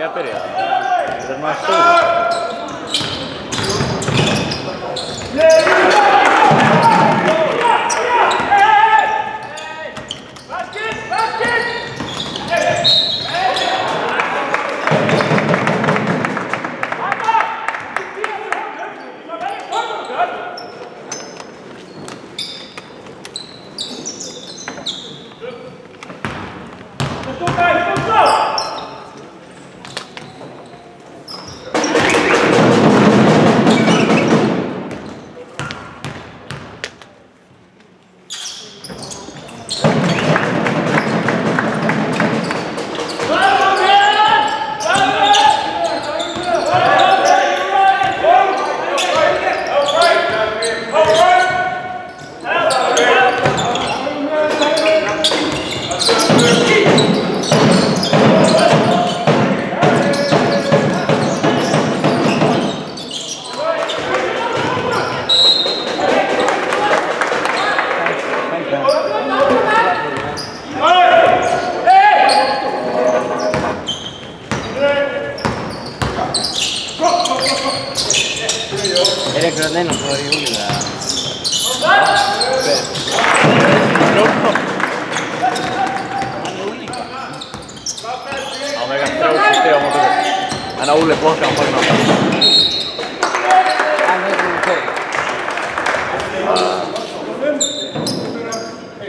ég að byrja? Þetta maður stóð.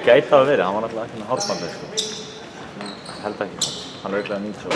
Gæti það að vera, hann var náttúrulega ekki með hárbandið sko. Held ekki, hann er auðvitað nýtt svo.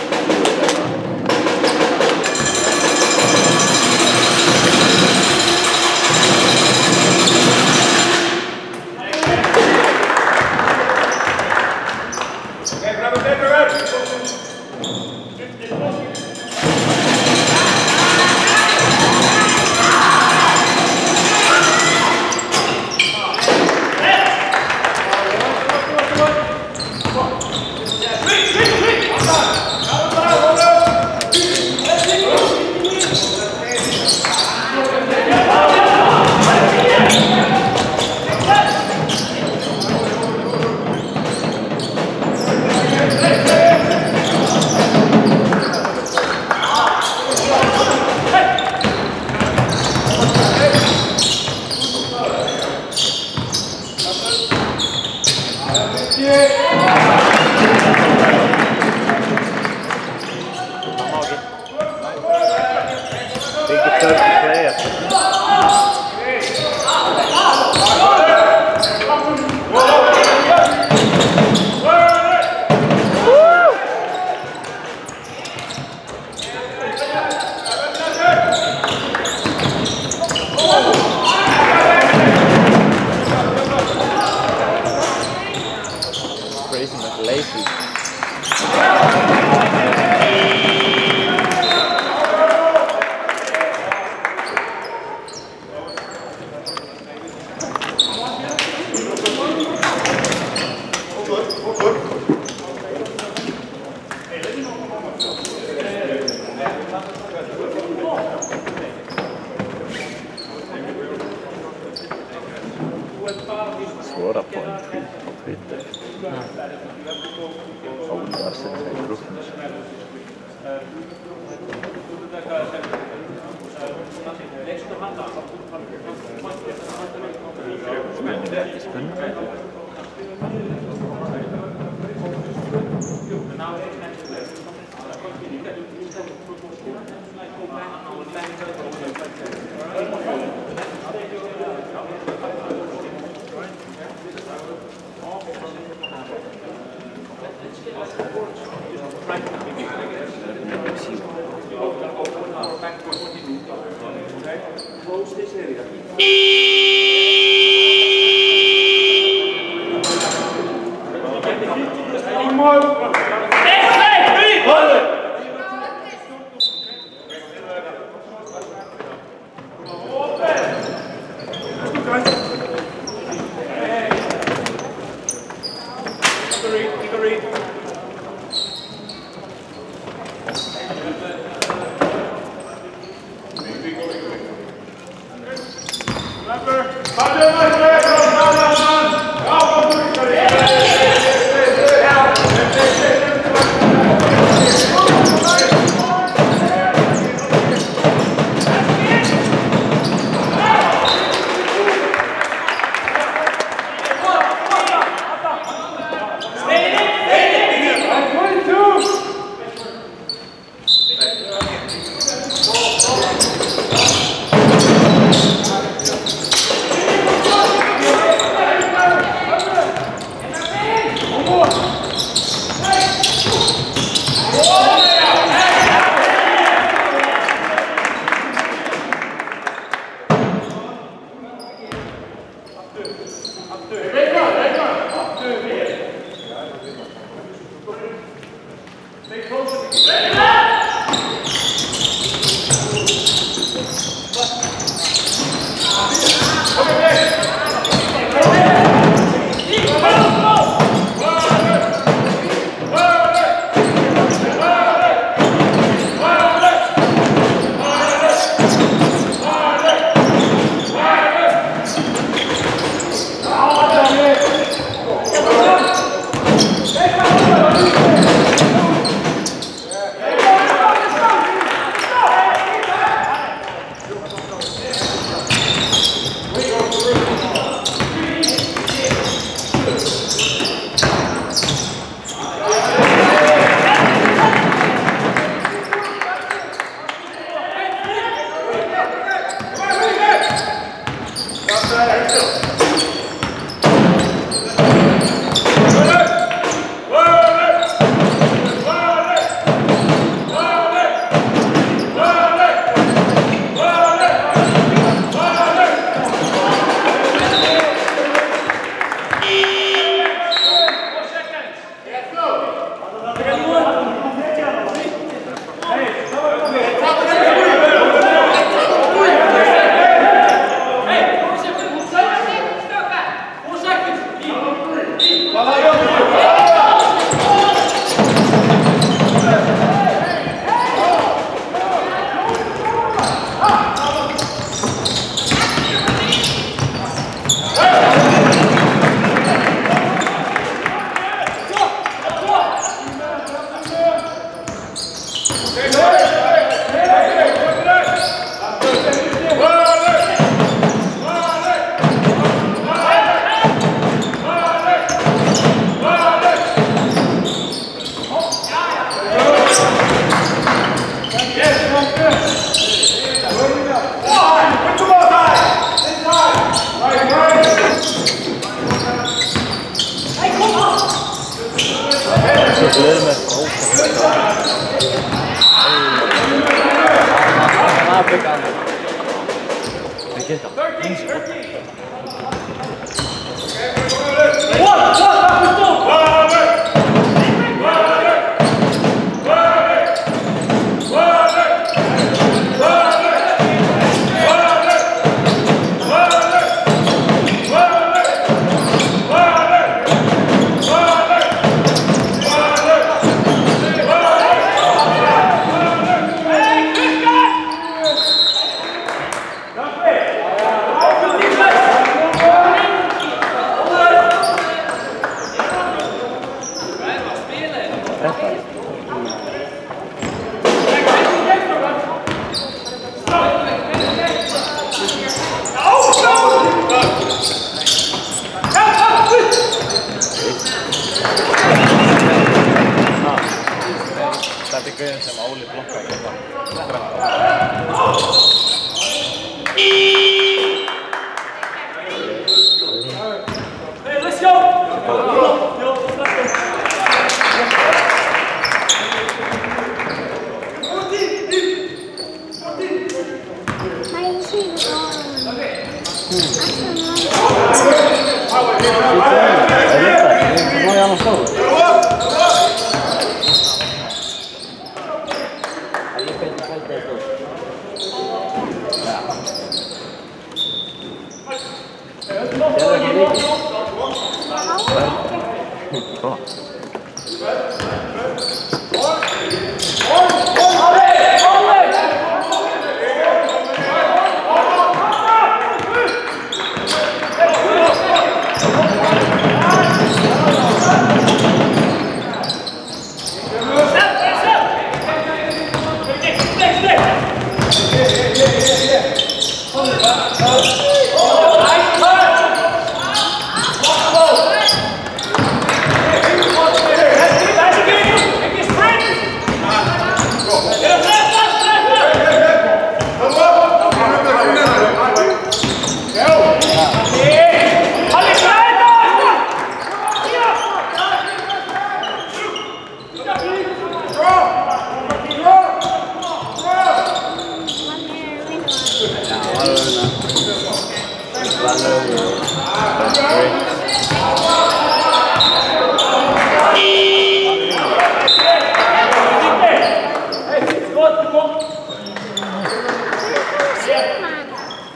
Svåra på en tweet på Twitter. Ola sätter sig i gruppen. Close this area.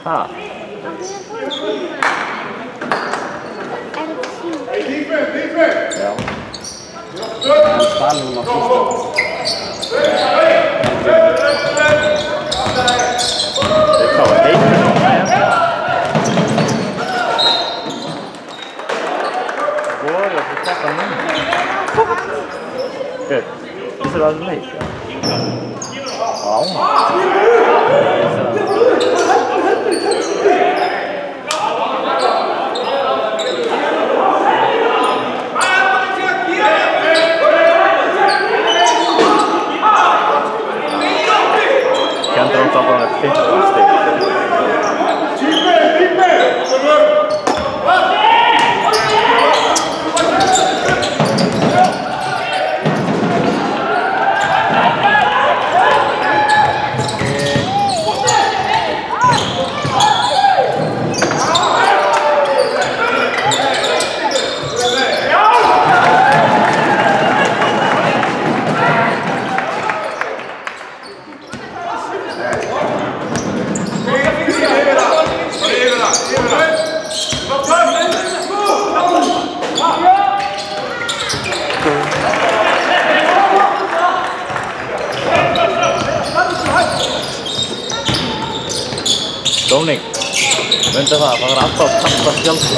Ha? Já. Hann stal hún á fyrsta. Það var heitur og næja. Hvor, jag får träffa någon. Good. Is it out of late? Ja. Kan inte de ta på den ett 15 steg? Dominic, vänta það var alltaf að kasta skjálfi.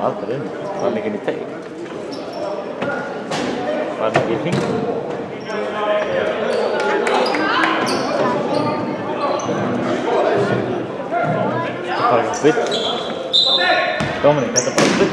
Aldrei inn, var hann ekki inn í teig? Var hann ekki í hring? Þetta er bara eitthvað svill. Dominic, þetta er bara svill.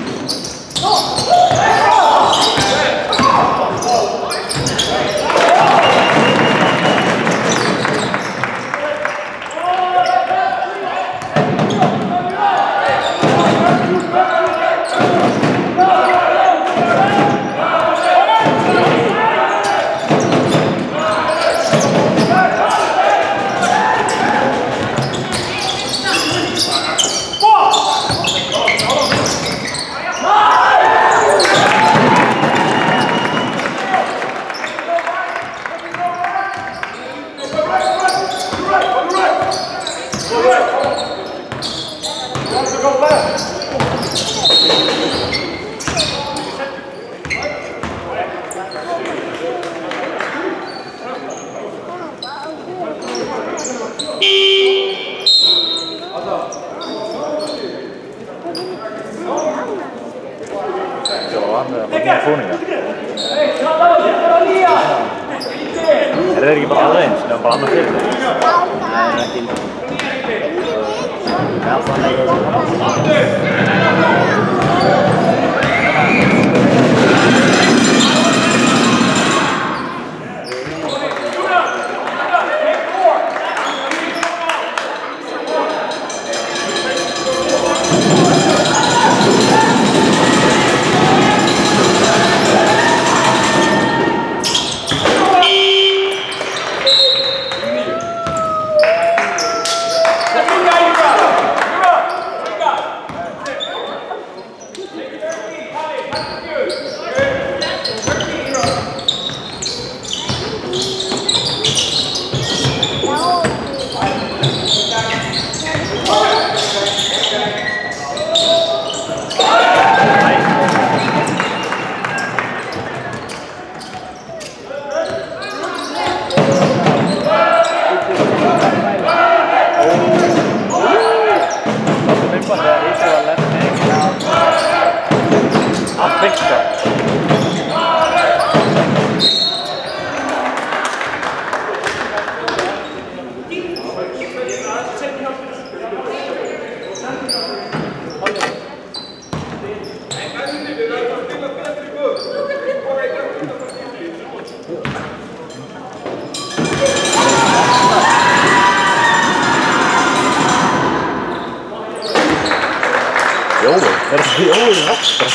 Er það ekki bara alveg eins? Það er bara annað fyrir það? Nei, ekki eins. Já, þannig að það Good. Verður það Jói aftur?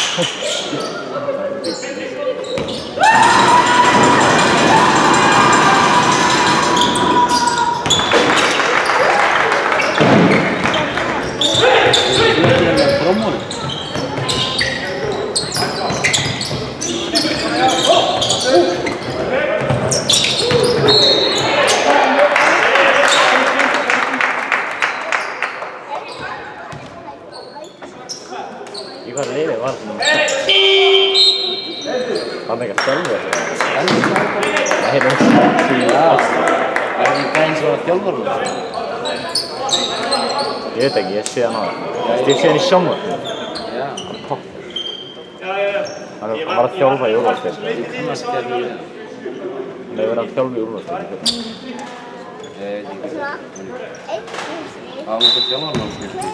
Í hvaða liði var það númer 6? Hann ekki að þjálfa þetta? Það hefði ekki Það er ekki eins og að þjálfur hún. Ég veit ekki, ég sé hann á það. Ég sé hann í sjónvarpinu. Já. Hann er topp. Hann var að þjálfa í úrvalsdeildinni. Ég kannast ekki að því það. Hann hefur verið að þjálfa í úrvalsdeildinni. Ég veit ekki. Það var náttúrulega þjálfur hann skilti.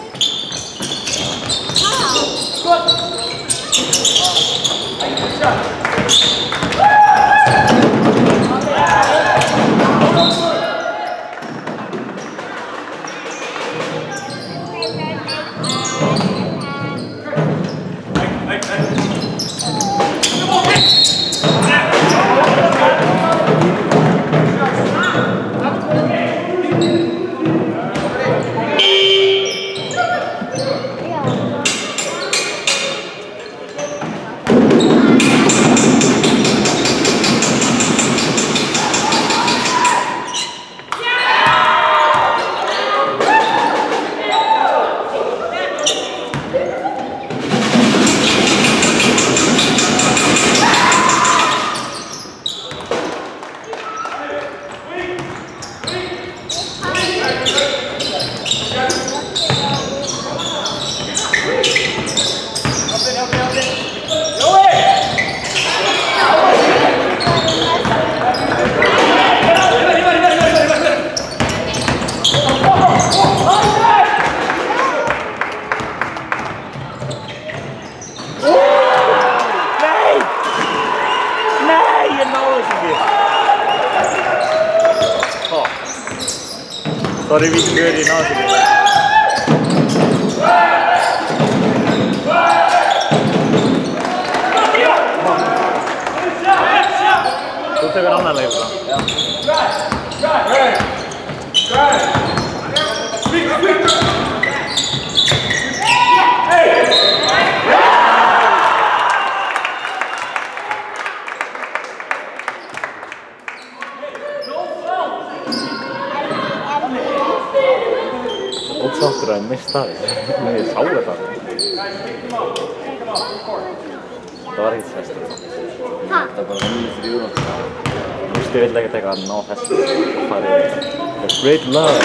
Sorry, vi skulle göra det innan. Då tar vi en annan läge då. Ósáttur að ég mista það. Ég sá þetta. Það var ekkert sest. Það var bara mjög fyrir úrvaldsdeildina. Þú veist, ég vil ekkert eitthvað að ná þessu. Það er great love.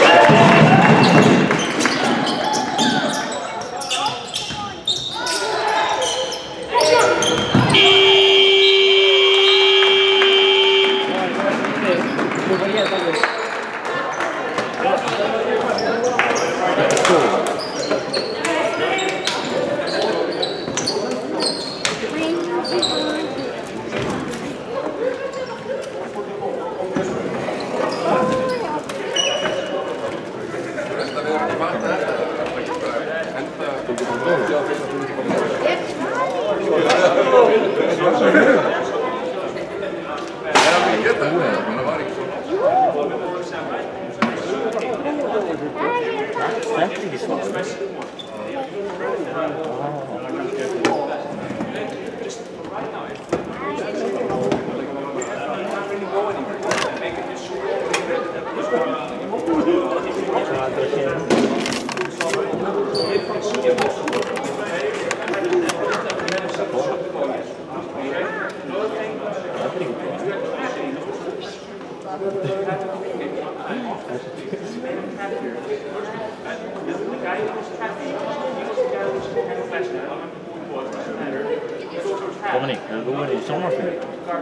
Dominik, er þú verið í sjónvarpinu? Já.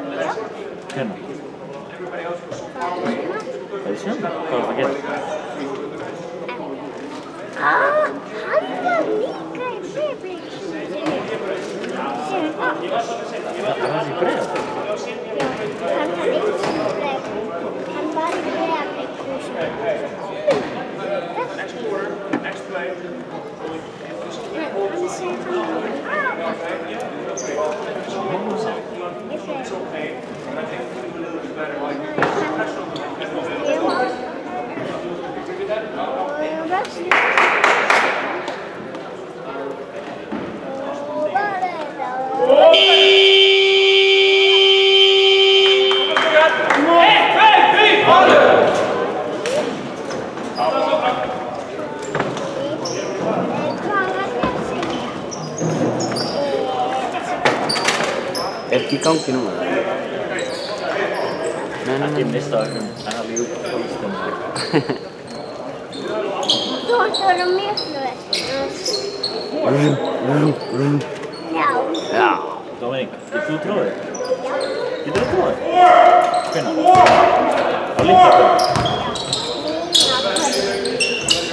Hvernig? Það er sjón? Hvað var það að gera? Hann var líka í breiðablik. Það var þessi breiðablik? Já, hann var ekki í breiðablik. Hann var í breiðablik húsinu. Hann segir hann gangi núna. Ekki mista öllum, en að líka tólistum. Þú ætti að vera miklu Já. Já. Dominik, getur þú tróðið? Já. Getur þú tróðið? Hvenær? Á litla törðu?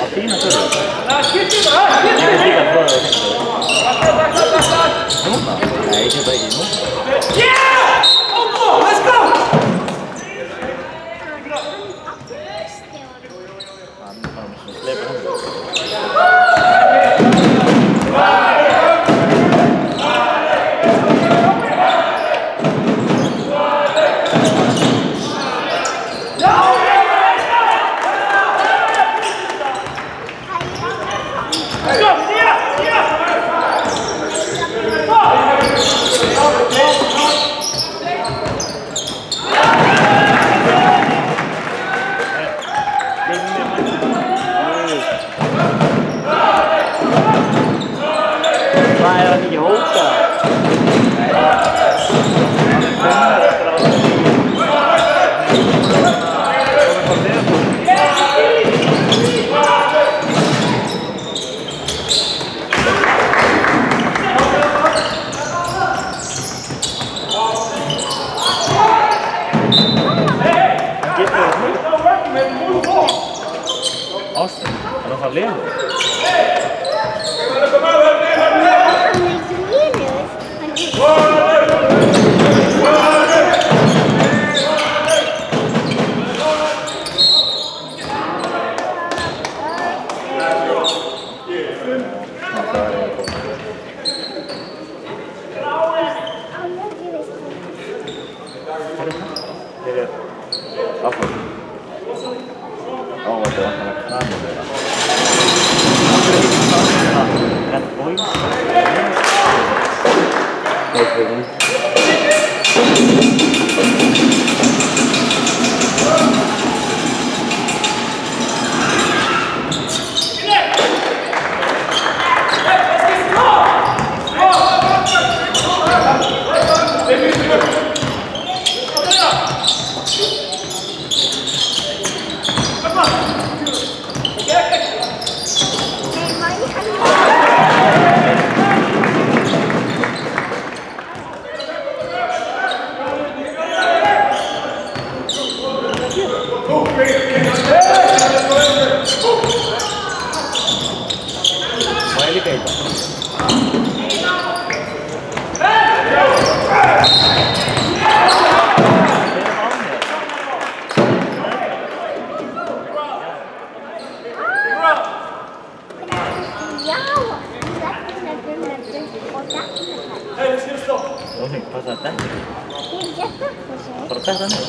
Á fína törðu? Ég get líka tróðið á fína törðu. Núna? Nei, ég get ekki núna. Let's go! Hann bara með svona sleipur hann. Hvað er hann ekki hóta? Austin, hann er það léður. Áfram. Ó, þetta er alltaf að krana þeirra. Red Boys? Vai ele cair. Dominik, passa þetta. Bara þetta niður.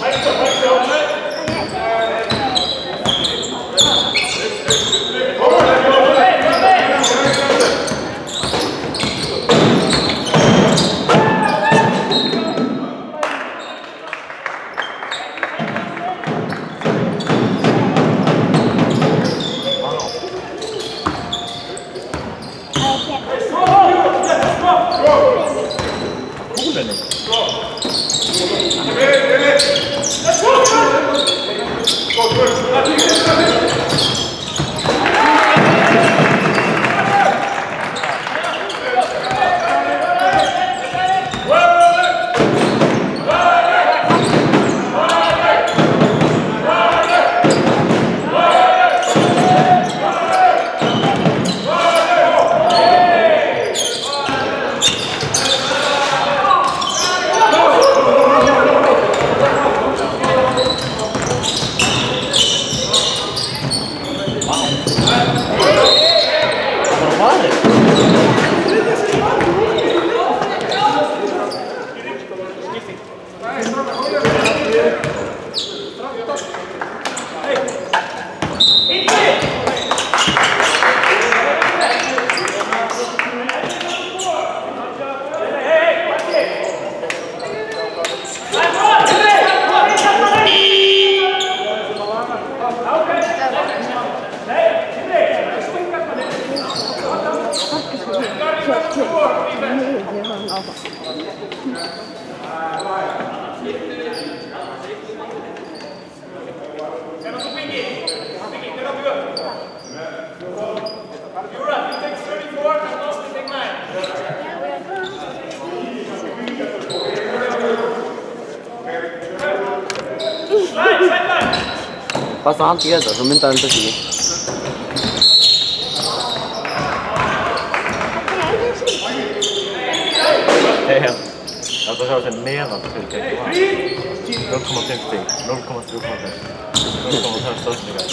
Passa að halda í þetta, svo myndaði þetta ekki. Damn. Það sjá sem neðan fyrir gegn var. 0,5 stig, 0,3%, 0,5 stöðningar.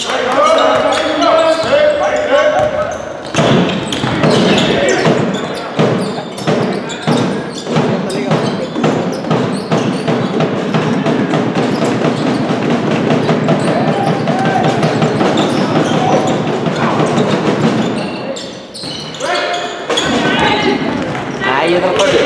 Nei, ég þarf að baka.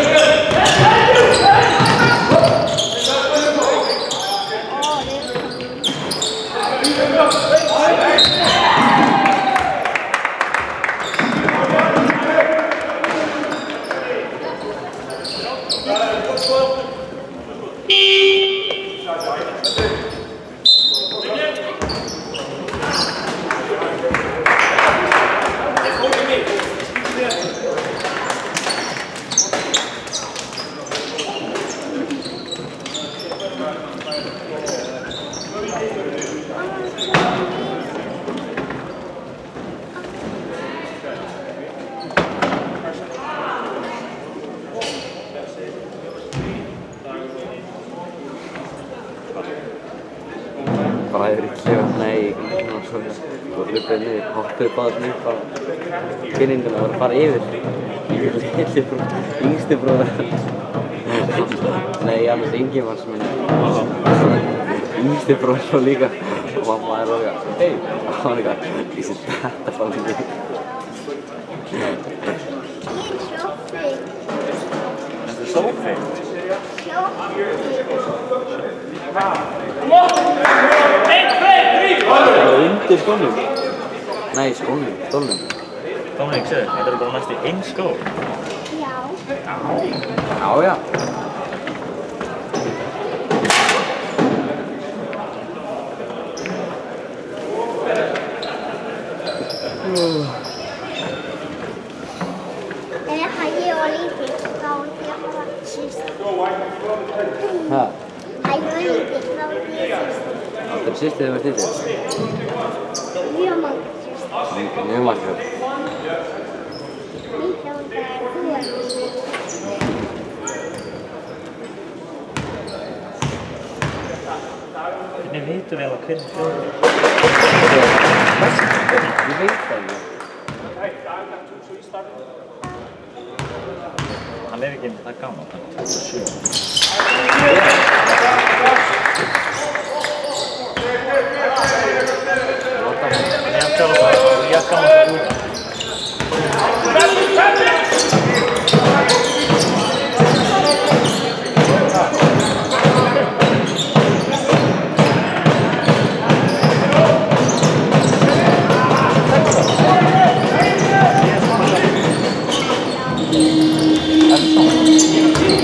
Bara yfir í klefa, nei, og svo hlupið niður, hoppuð báðið niður bara kynninguna og bara yfir litli bróð, yngsti bróður nei, annars Ingimars minn yngsti bróður svo líka og mamma er alveg hei, og hann er eitthvað, ég sé þetta frá mig Þetta er sófi. Það er undir skónum. Nei, skónum, stólnum. Dominik, segðu, þetta eru bara næst í einn skó. Já. Já, já. Har ég var lítill, þá var ég bara síst. Hæ? Har ég var lítill, þá var ég síst. Það er sýstið þegar við lítill. Mjög mange síst. Mjög margur. Líka þú er lítill. Hvernig vitum við alveg hvernig þjóður? Ég veit það ekki. Hann er ekki það gammal, hann er 27. Ég er gammal það úr.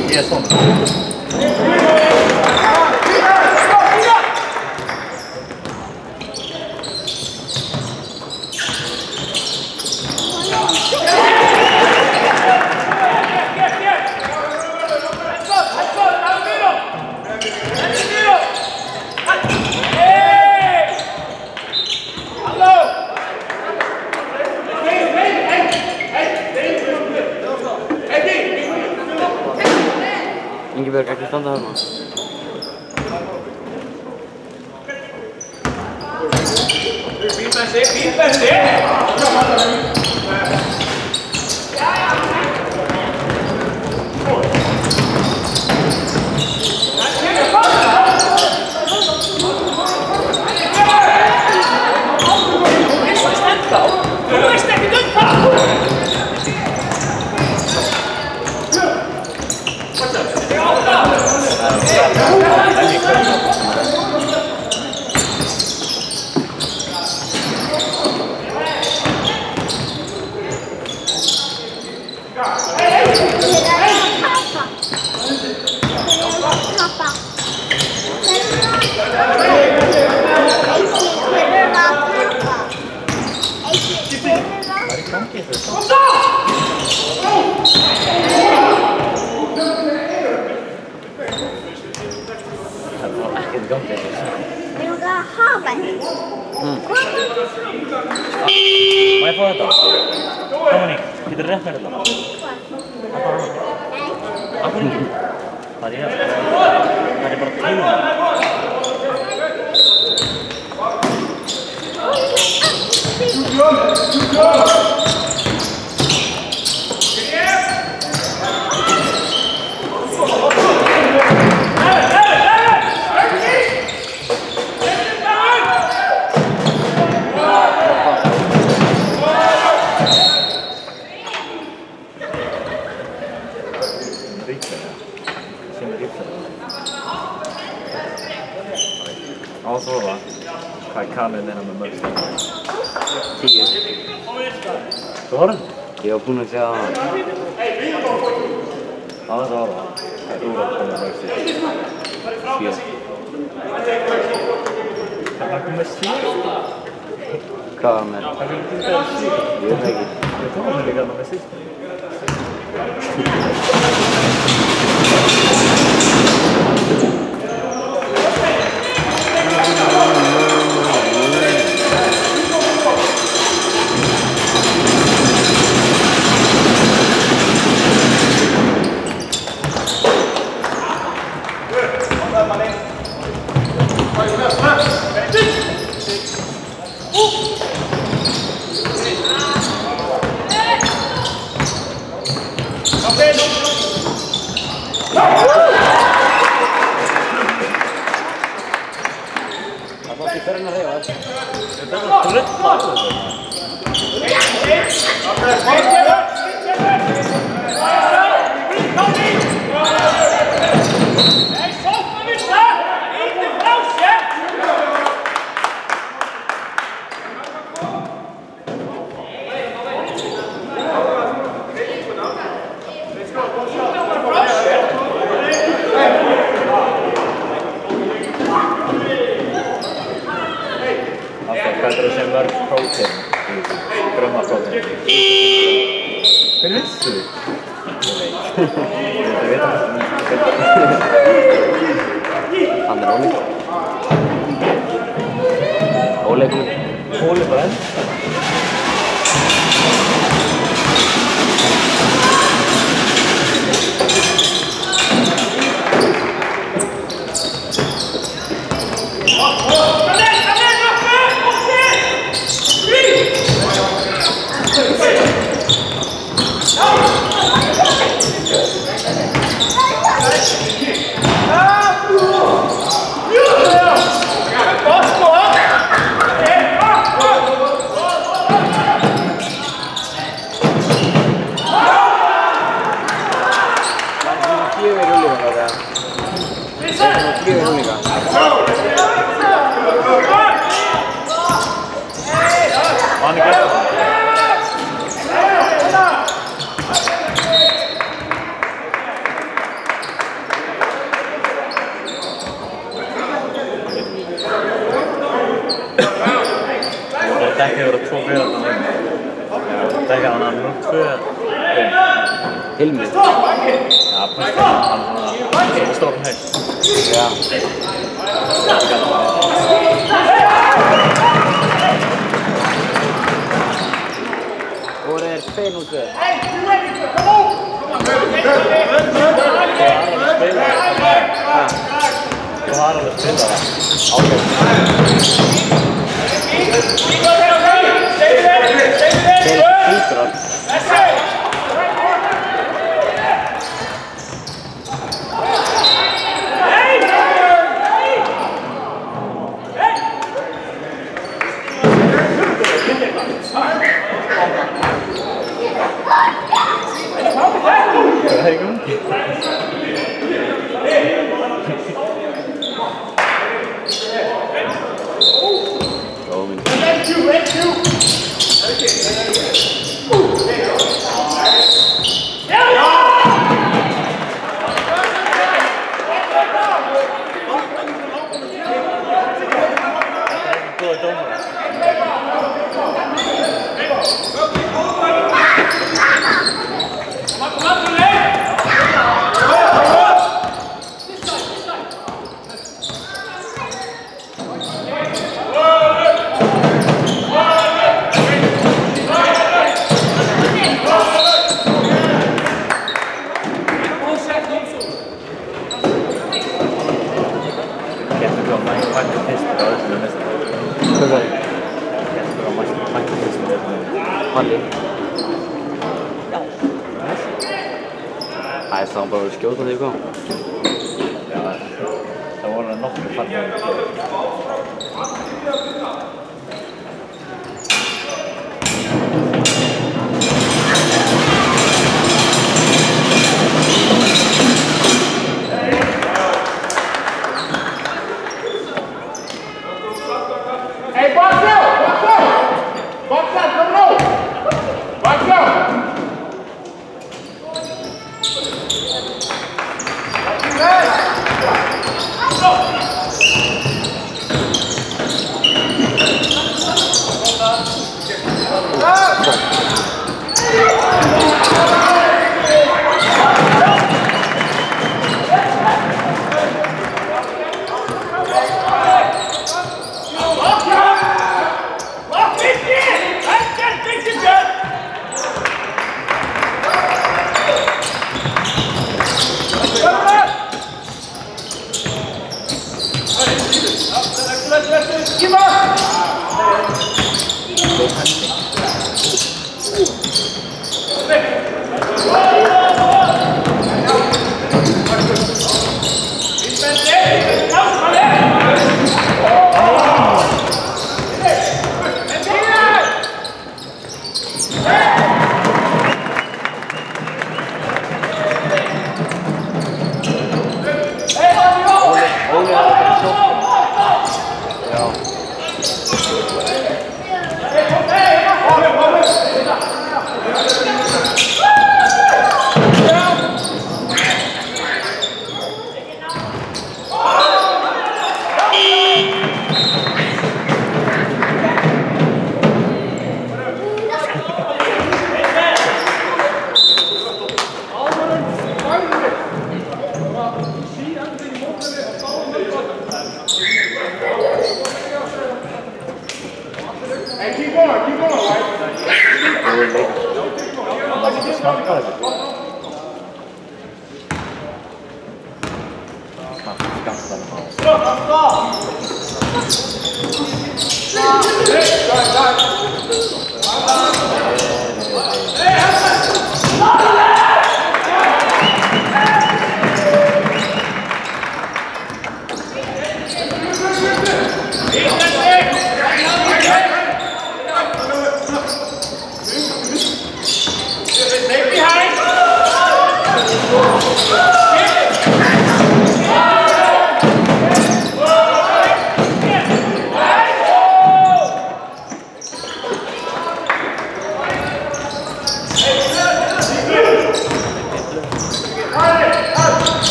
Ég er svona. Ingibjörg, ekki standa þarna. Við erum var havet. Må jag få detta? Kom ni, hittar du rätt med det då? Ja, det är bara till. Ja, så va. Kaj kan den här med mörker. 10. Så har du? Jag har búin að sjá hann. Ja, så har du. Jag tror att den är mörker. 4. Han kommer sist. Hvað var með? Han kommer inte ens sist. Ég veit ekki. Jag tror att han ligger med sist. Han är Óli. Óli er komin. Óli bara enn. Hilmi. Ja, precis. Han står den högt. Ja. Hvor er Svein og Svein? Du har alla spelare. jättebra Michael Tester nästan. Vad Jättebra Michael Tester. Hallig. Nej, så han behöver skjuta det igång. Ja, det var något med fallet. Hey, box out, come on! Box out!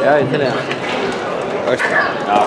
Ja, inte det. Först. Ja.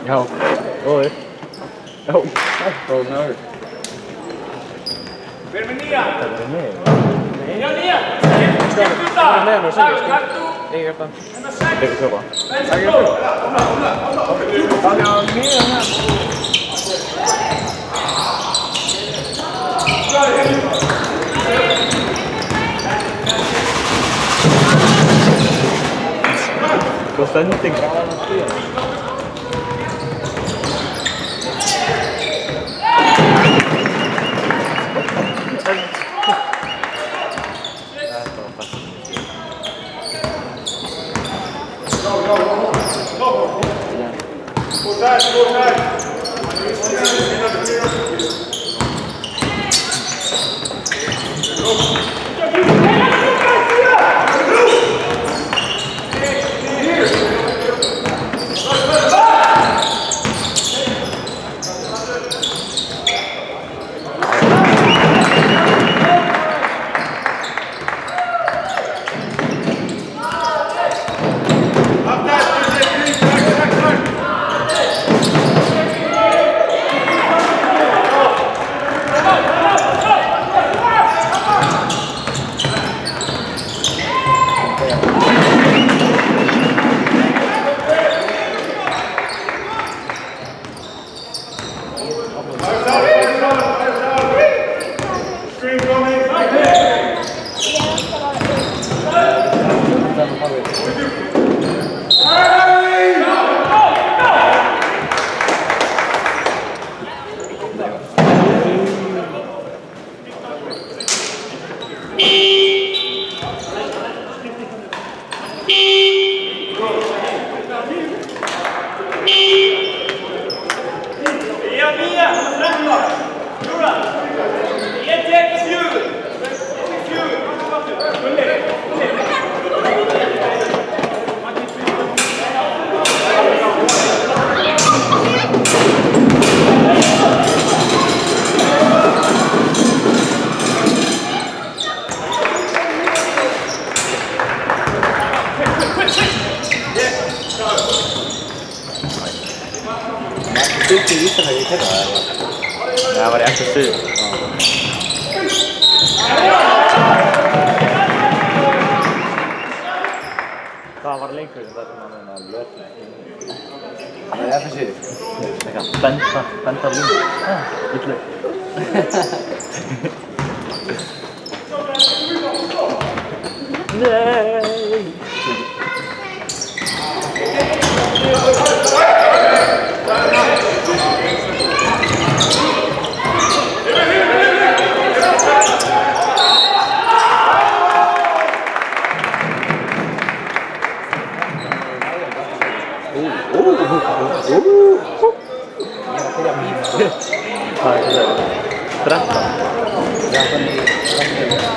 No. Oi. Oh. Oh no. Costa inte grava något fel. Det var det exklusivt. Hvað var leikurinn þar sem hann að lötna? Það er FSU. Eitthvað benda línu. Villu. Nei!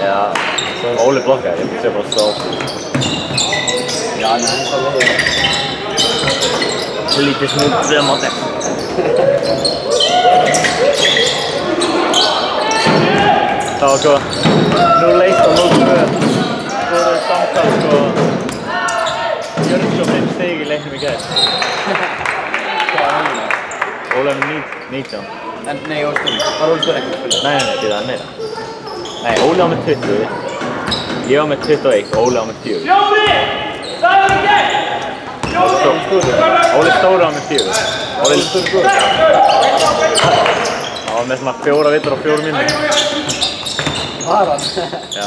Ja, så Ole blockar. Jag får se på stå. Ja, nej, så det Lite smuts framåt. Ja, så nu läste de nog för samtal så gör det som ett steg i längre mycket. Ole on 19. Nej, jag står. Har du spelat inte? Nej, det är nere. Nej, Ole har med 30. Jag har med 31 och Ole har med 4. Ole stora har med 4. Ole stora. Ja, med som har 4 veter och 4 mindre. Har han? Ja.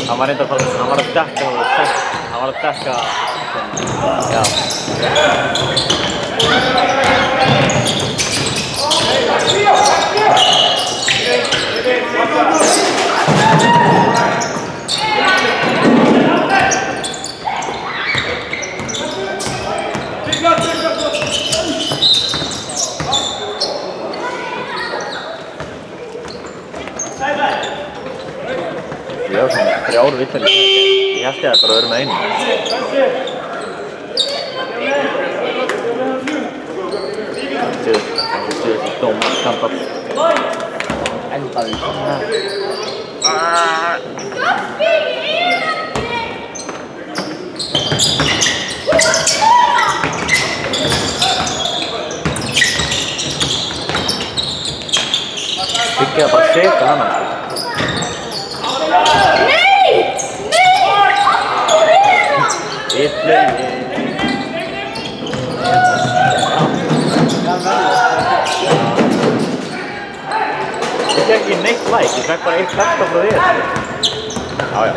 Han var inte fast han var att dacka och han var att dacka. Ja. Jag har som 3 år vitt. Jag ska bara röra mig in. Det är de kampat. Ända ut. Fick jag bara se på honom. Ett läge. Det är inte next like, det är bara ett klapp på det. Ja, ja.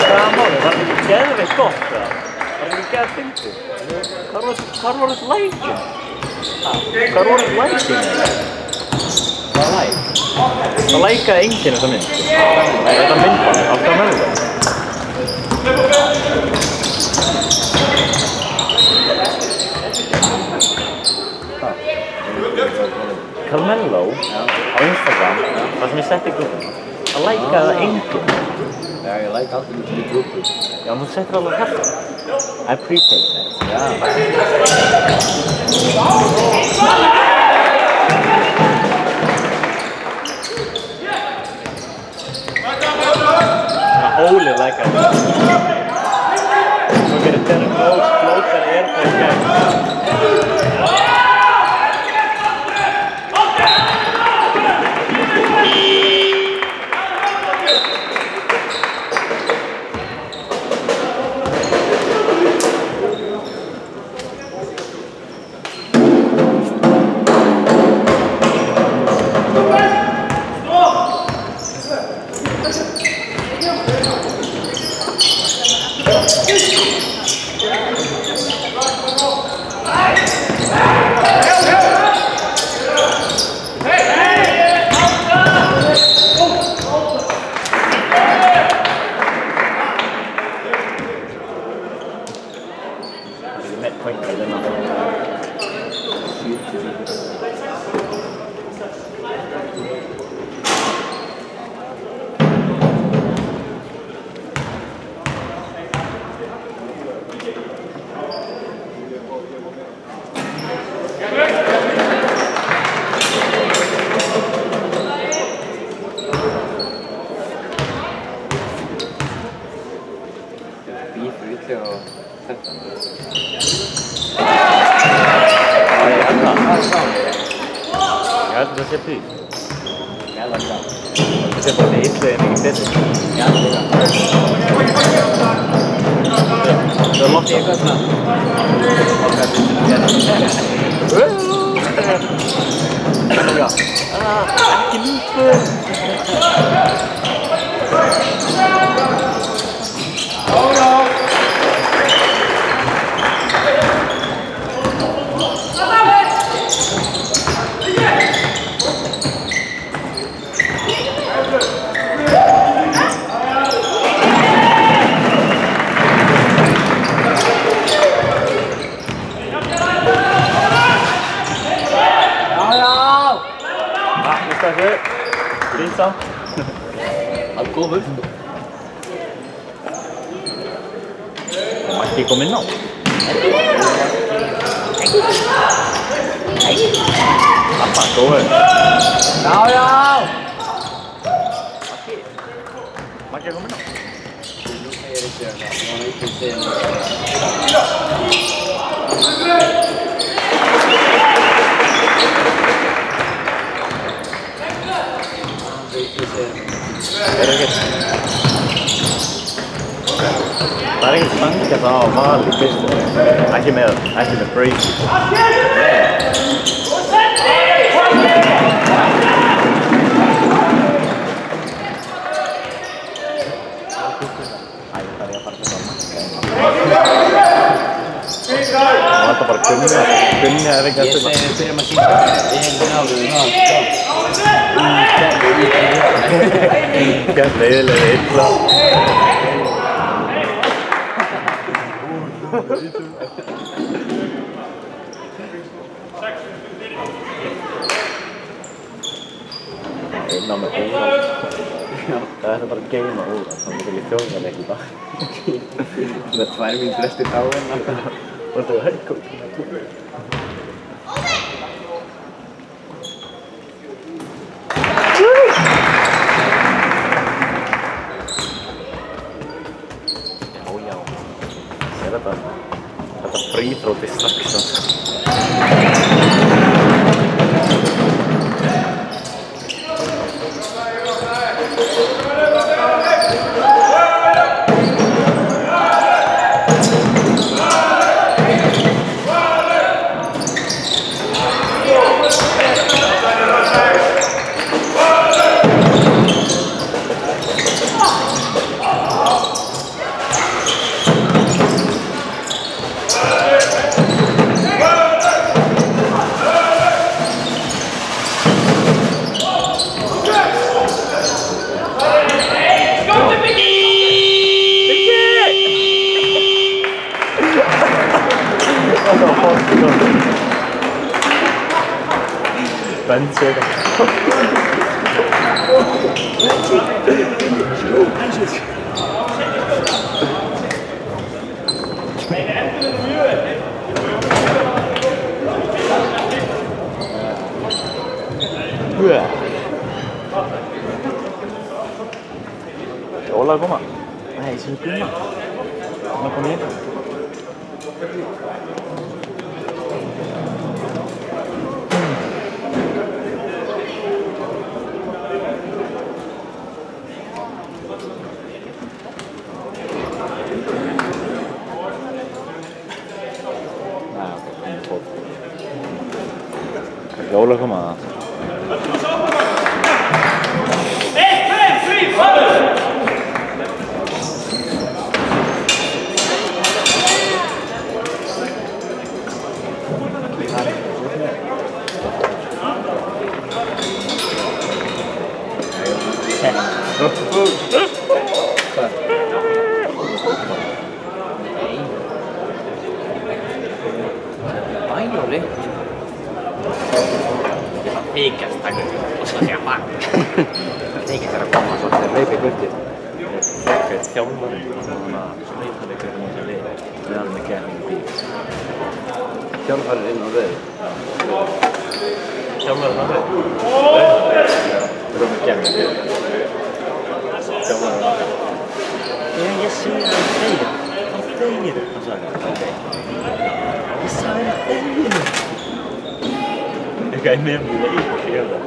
Framåt, var det jävligt gott då? Var det gött inte? Var var det liken? Hvað voru lækinn eða? Hvað læk? Það lækaði enginn þessa mynd. Nei, þetta myndband af Carmelo. Carmelo á Instagram, það sem ég setti í grúppuna, það lækaði það enginn. Já, ég læk alltaf mjög í grúpu. Já, þú settir alveg hérna. I appreciate that. Já. Óli lækaði það. Svo getur Derrick Rose flótar airplay gegn. Maggi kom inn á. Pappa, góður. Já, já! Maggi kom inn á. Nú segir ekki það, ég var ekki að segja mér. Það ekkert stangja það á val í fyrstu. Ekki með Brady. Það var bara Gunni er ekki að spila. Ég segi við byrjum að sína Gæt leiðilega illa. Innan með óra. Það er bara að geima óra, þannig að ég þjóða leik í dag. Það er 2 mínútur eftir dáinn. Og það er hægum. Já. Sér þetta free throw distraction. Spennt sig Óla að koma? Nei, sem Gunnar. Hann að koma inn. Óla að koma að það. Bæjóli? Það þykast takk og svo segja bak. Það þykast að koma svo til hlaupi burtið. Eitthvað þjálfari og svona sleipar eitthvað um þessu liði meðan með kemur í bíl. Þjálfarinn inn á veður? Þjálfarinn á veður? Það með kemur í bíl. Þjálfarinn á veður. Ég sé það þegir. Það þegir. Hann sagði ég sagði það þegir. Eitthvað er nefnir leik í það.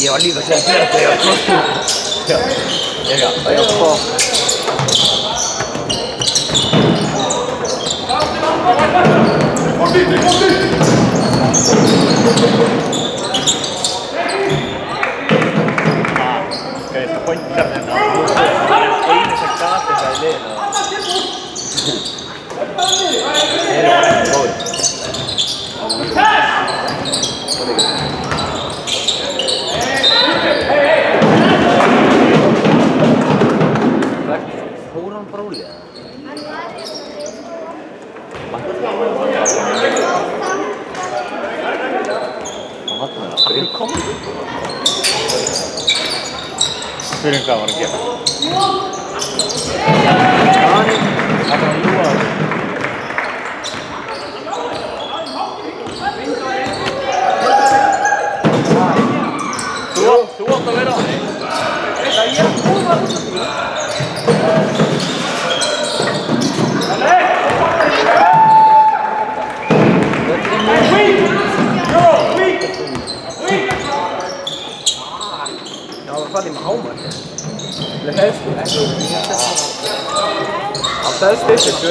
Ég var líka að segja þér þegar ég var Já, ég var Þetta pointar hérna. Það einu sem gat þetta í liðinu. Þeir eru ekki góðir. Fór hann bara úr liða? Hverju kom það? Spyrjum hvað var að gera. Það var að ljúga það. Þú átt að vera á henni. Það er ég búið að út. Fallið með hámark. Það helst ekki. Það helst ekki.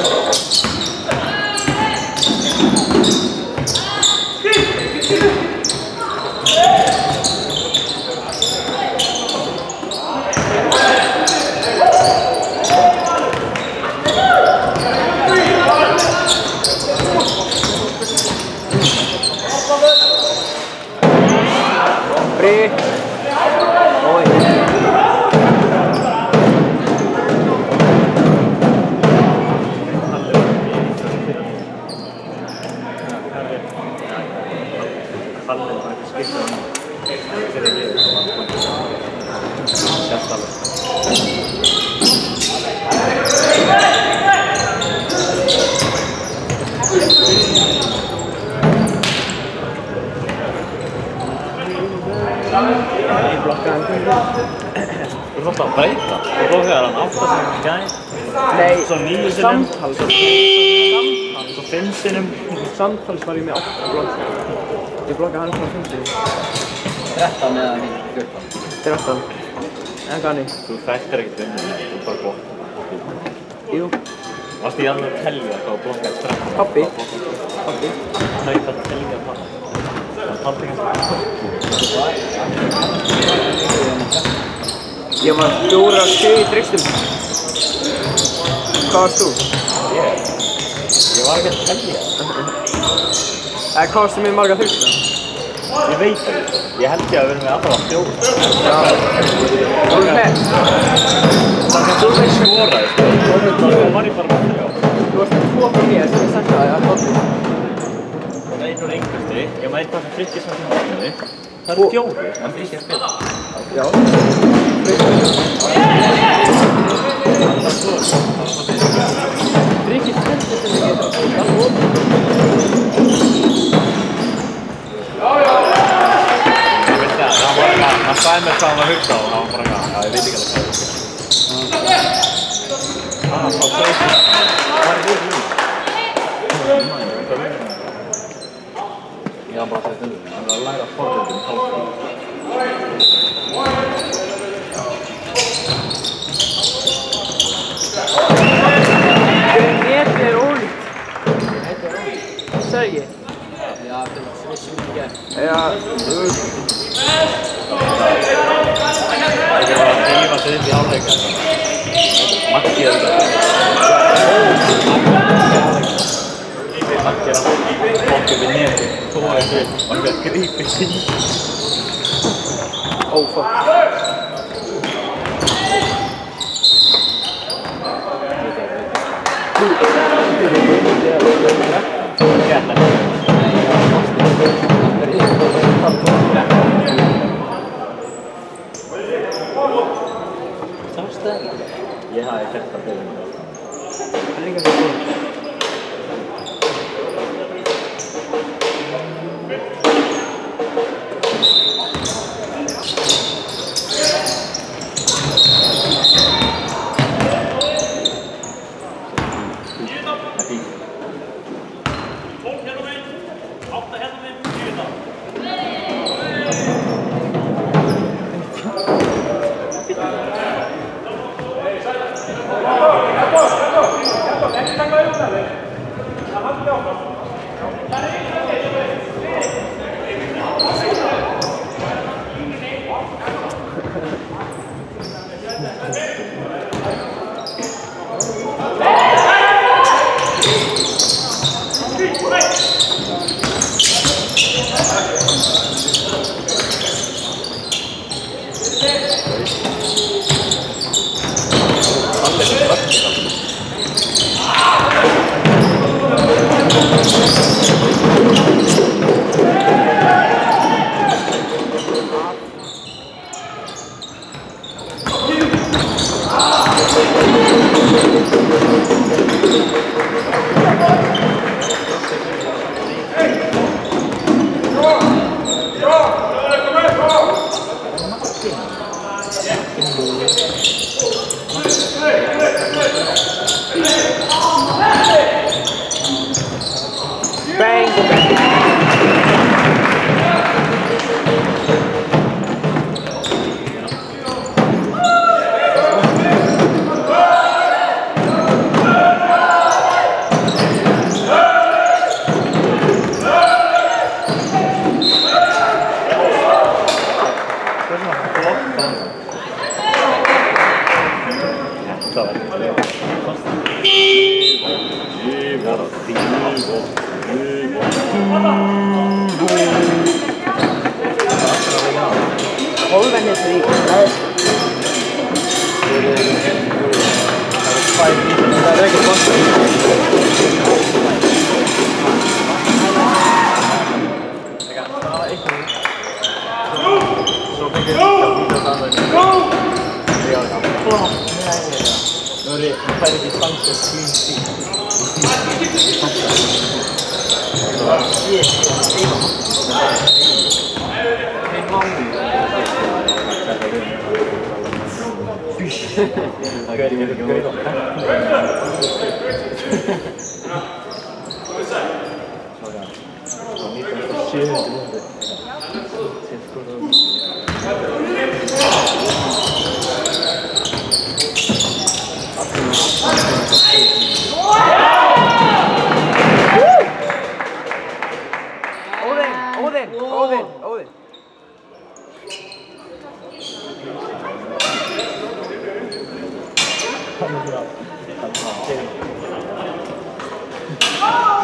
Þú þátt að breyta. Þú þótt þegar hann 8 sinnum í gær. Nei, svo 9 sinnum. samtals. Svo 5 sinnum. Samtals var ég með 8 blokk. Ég blokkaði hann frá 5 sinnum. 13 eða 14. 13. En Gani? Þú þekktir ekkert vinnur, þú bara blokkaði. Jú. Varst í alveg að telja hvað þú blokkaði strax? Pabbi. Nei, það telja það. Það taldi kannski. Ég var 4 af 7 í drifstum. Hvað varst þú? Ég? Ég var ekki að telja það. Hvað varstu með marga fyrsta? Ég veit það ekki. Ég held ég að vera með allra 4. Já. Þú erum með? Það sem þú veist skoraði, sko. Þá var ég bara með 3. Þú varst með 2 frá mér sem ég sagt það að hóttu. Það er einhver einhversti. Ég mæti það sem Frikki sem hóttunni. Það eru 4, en Frikki að spila. Já. Frikki stendur sem ég geta. Hann sagði mér hvað hann var að hugsa og hann var bara eitthvað, ég veit ekki alveg hvað það er. Hvað er það? Hvað er það? Ég var bara að þetta hann var að læra forðöldum hálftíð. Netið er ólíkt. Það sagði ég. Já, það er svissum ekki gerð. Já, Það er bara að drífa sig upp í hálfleika. Maggi er þetta. Maggi er að fólki við netið. Tóa þessu upp og hann er að grípa í. oh fuck. Ég hafði þetta fyrir mig. Það er líka svo góð.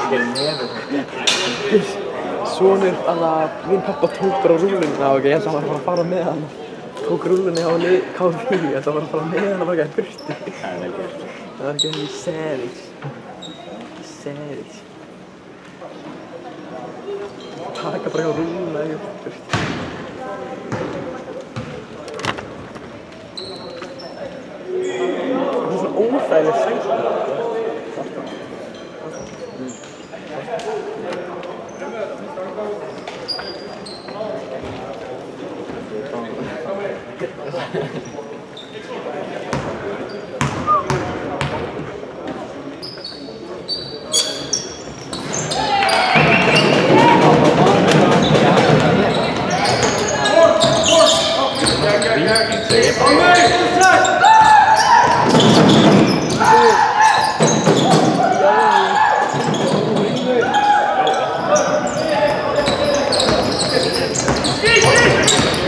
Fyrir nefnum. Sonur minn pappa tók bara rúluna og ég held að hann var að fara með hann. Tók rúlunni á KFI, ég held að hann var að fara með hann og bara ekki að burti. Það er vel gert. Það var ekki henni savage. Savage. Taka bara hjá rúluna og burti. Það er svona óþægileg sætt.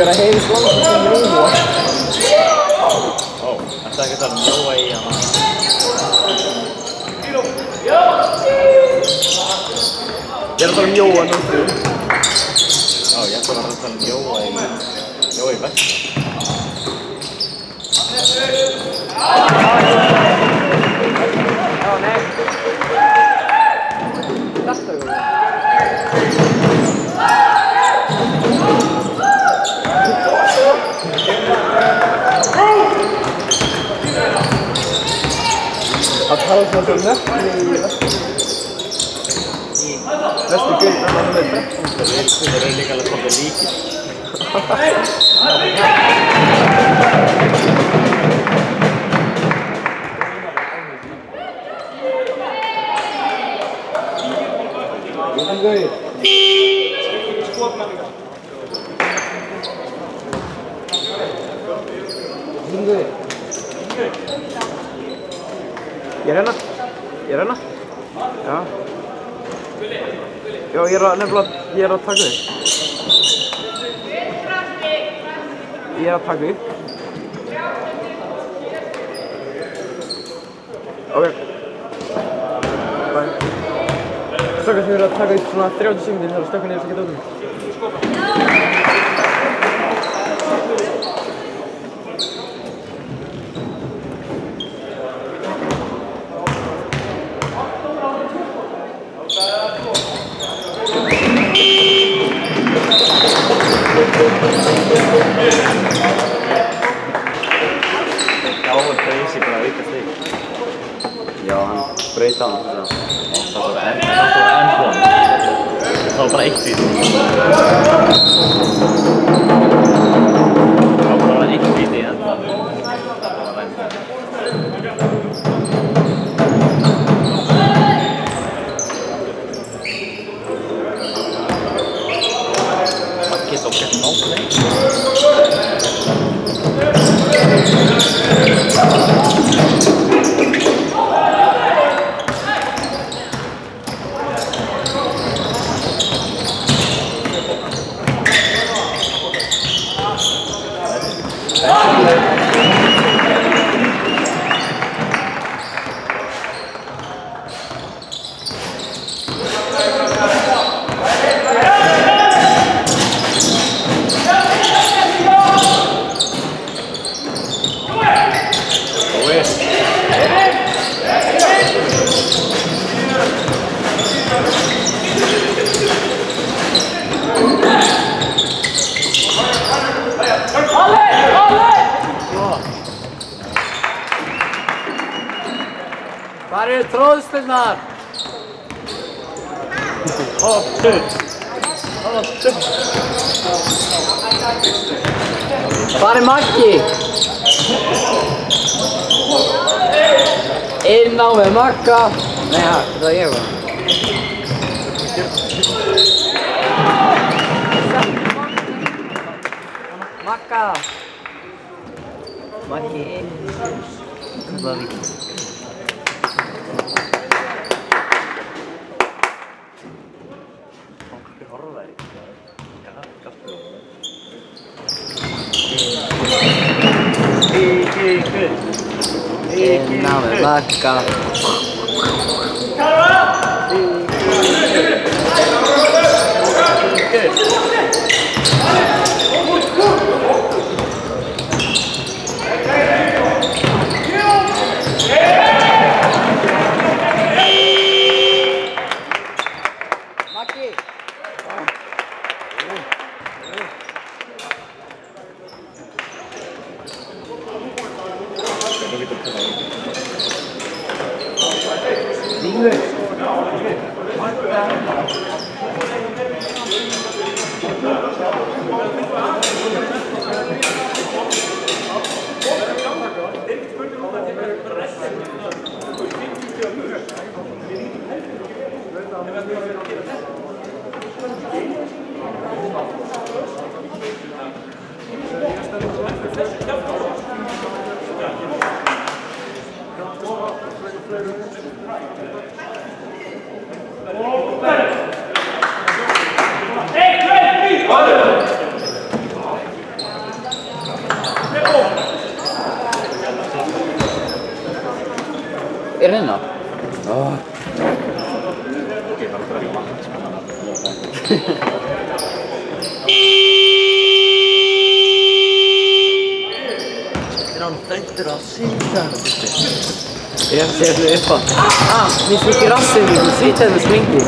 Gotta hate his lungs with some Jóa. Ó, þetta ekki tala Jóa í hana. Ég tala Jóa núna. Ó, ég tala Jóa í Vesta. Já, nei. Þetta góð. Það tala svona nöfni í Vestu gull en það með þetta. Það er líka alveg svolítið líkir. Ég er hérna. Já. Já, ég er að taka upp. Ok. Bye. Strákar, þið verður að taka upp svona 30 sekúndir þegar stökka niður svo geta út. Gáður Freysi bara að auka þig. Já, hann braut á hann. Það var ennfón. Það var bara eitt víti. Það var bara eitt víti í enda. Það var ennfón. Maggi tók ekki náttúrulega. Hvar eru tróðstöðnar? Hvar er Maggi? Inn á með Magga. Nei, það er ég. Magga. Maggi. Hvað er það? Inn á með Magga. Er hérna? Er hann þreyttur að sýta hann? Ég að segja þau upp á. Mér svíkir rassinn, þú svitaði með smingi.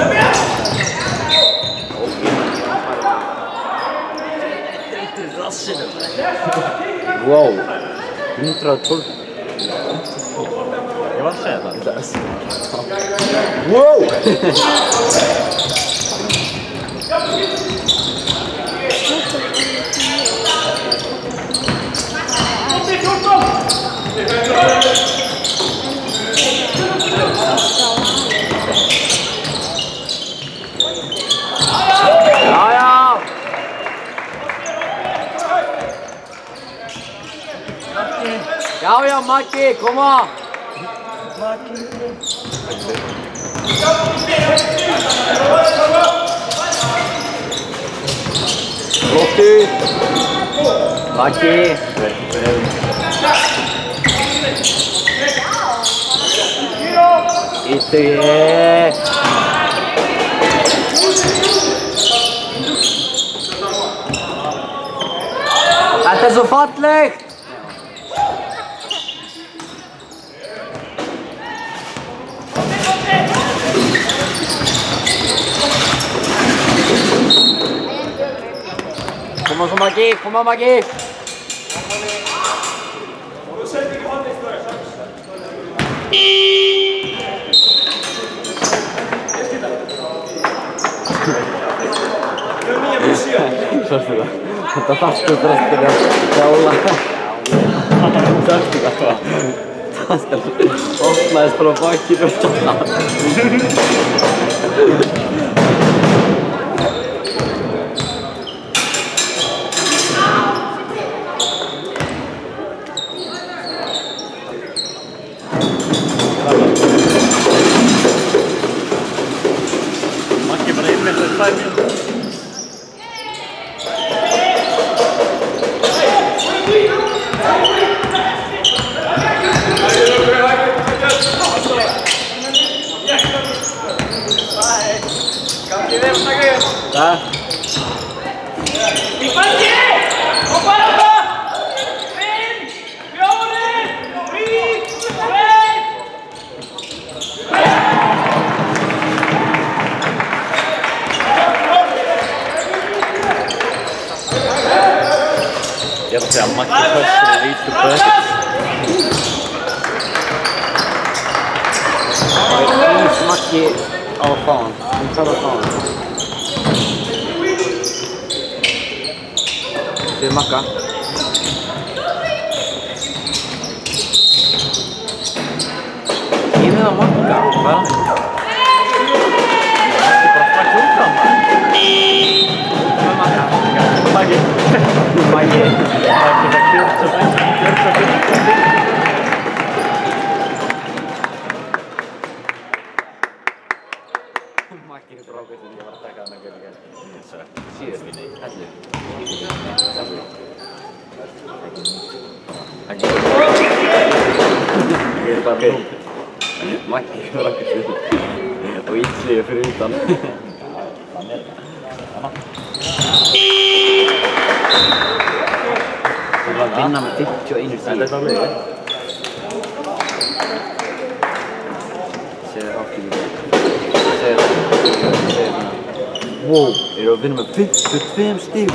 Þreyttur rassinu. Wow, 112. Ég var að segja það. Wow! Já, Maggi, koma! Flottu! Maggi! Itu ég! Þetta er svo fallegt! Kom á Maggi! Sástu það? Þetta fastu brestir að hjála. Sástu það? Það opnaðist bara á bakinu og hjála. Maggi bara inn með þessu 2 mínútur. Ég ætla að segja að Maggi höstur í vítu bökk. Það er ís Maggi á að fá hann. Hún þarf að fá hann. Þetta er Magga. Ég með það Magga. Hvað er hann? Maggi bara strax út á hann. Hvað er Magga? Maggi. Maggi. Maggi það kjöpt svo beint. Maggi er bara ákveðin, ég var að taka hann að gera. Síðast minni. Hellu. Ég er bara nú. Maggi er bara ákveðin. Og Ísliði fyrir utan. Hann er það. Það var að vinna með 51 stíl. Þetta er það liðið. Segðu ákveðin. Segðu það. Wow, eru að vinna með 52 stíl.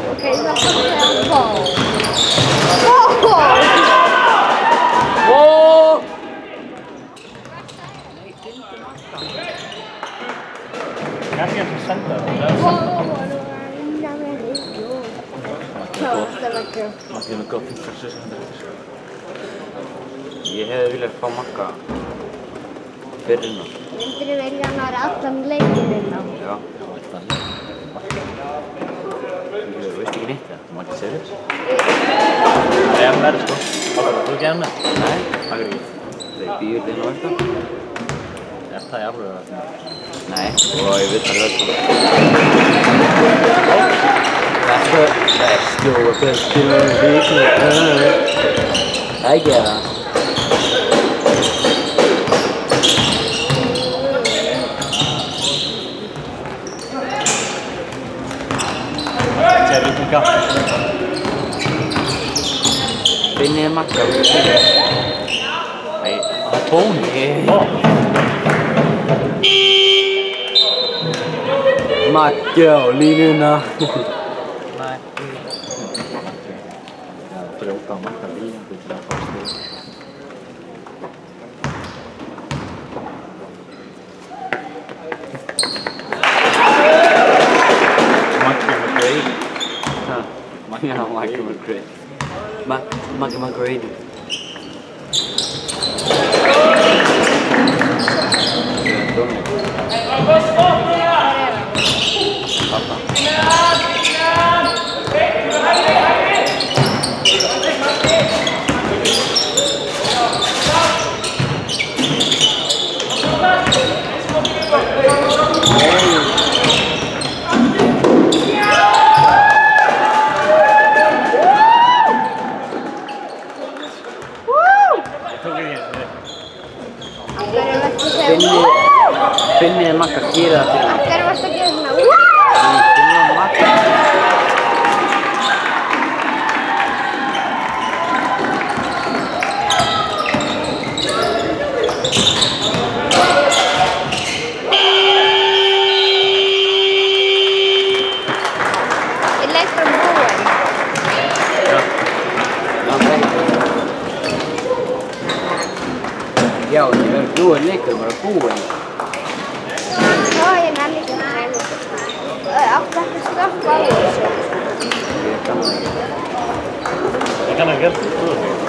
Ok, það er að fá. Ég hefði viljað fá Magga fyrr inn á. Myndirðu vilja hann væri allan leikinn inn á? Já. Þú veist ekki neitt það? Maggi Sirius? Það er MR sko. Þú ekki MR? Nei. Akkur ekki. Það er bíullinn og eitthvað. Er það í alveg það? Nei, og ég veit það sko. Þetta er stjóða bestu vikna. Það ekki það. Sér líka. Finnið Magga. Nei, það er Tóni. Maggi á línuna. Nei. Brjóta á Magga lífandi til að fá stig. Maggi McGrady. Já, Maggi McGrady. Maggi McGrady. Pappa. Finnið Magga gera það fyrir mig. Af hverju varstu að gera svona? Finnið Magga. Ég leik bara búinn. Já, ég verður búinn leikur, bara búinn. Ég nenni ekki að segja. Áttu ekki að stökkva á þessu. Ég kann það ekki. Ég kann ekki gert það.